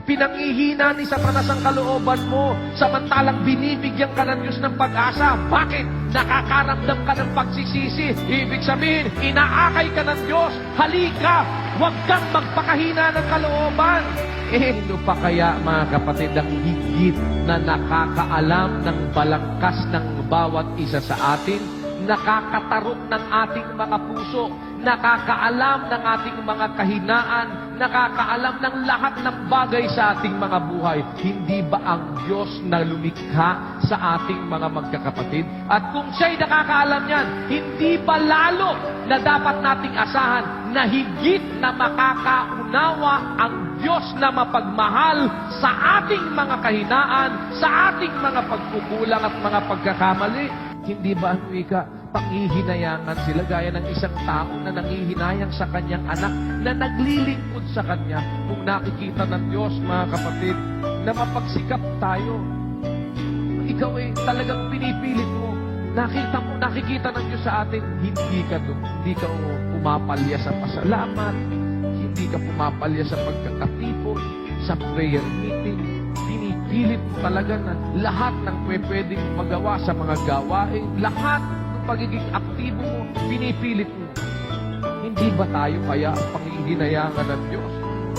Pinangihina ni Satanas ang kalooban mo, samantalang binibigyan ka ng Diyos ng pag-asa. Bakit? Nakakaramdam ka ng pagsisisi. Ibig sabihin, inaakay ka ng Diyos. Halika, huwag kang magpakahina ng kalooban. Sino pa kaya, mga kapatid, ang higit na nakakaalam ng balangkas ng bawat isa sa atin, nakakatarok ng ating mga puso, nakakaalam ng ating mga kahinaan, nakakaalam ng lahat ng bagay sa ating mga buhay. Hindi ba ang Diyos na lumikha sa ating mga magkakapatid? At kung siya'y nakakaalam yan, hindi ba lalo na dapat nating asahan na higit na makakaunawa ang Diyos na mapagmahal sa ating mga kahinaan, sa ating mga pagkukulang at mga pagkakamali? Hindi ba ang wika, panghihinayangan sila gaya ng isang tao na nangihinayang sa kanyang anak na naglilingkod sa kanya? Kung nakikita ng Diyos, mga kapatid, na mapagsikap tayo, ikaw ay talagang pinipilit mo. Nakikita ng Diyos sa atin, hindi ka pumapalya sa pasalamat, hindi ka pumapalya sa pagkakatipon, sa prayer meeting. Pinipilit mo talaga na lahat ng pwedeng magawa sa mga gawain, lahat ng pagiging aktibo mo, pinipilit mo. Hindi ba tayo kaya panghihinayangan ng Diyos?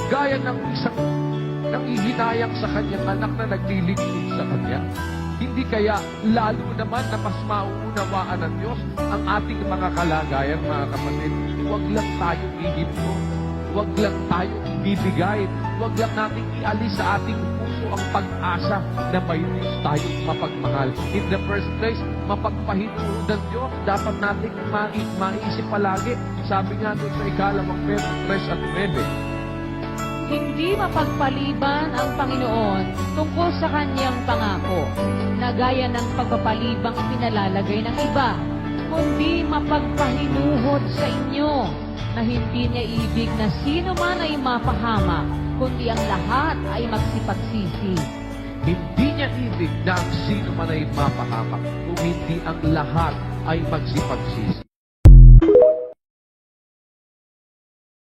Gaya ng isang nanghihinayang sa kanyang anak na naglilingkod sa kanya. Hindi kaya lalo naman na mas mauunawaan ng Diyos ang ating mga kalagayan, mga kapatid? Huwag lang tayo ihinto. Huwag lang tayo bibigay. Huwag lang natin ialis sa ating puso ang pag-asa na may Diyos tayong mapagmahal. In the first place, mapagpahinuod ng Diyos. Dapat natin maisip palagi. Sabi nga doon sa ikalawang Pedro 3 at 9, hindi mapagpaliban ang Panginoon tungkol sa kanyang pangako, na gaya ng pagpapalibang pinalalagay ng iba, kundi mapagpahinuhod sa inyo, na hindi niya ibig na sino man ay mapahamak, kundi ang lahat ay magsipagsisi. Hindi niya ibig na ang sino man ay mapahamak, kung hindi ang lahat ay magsipagsisi.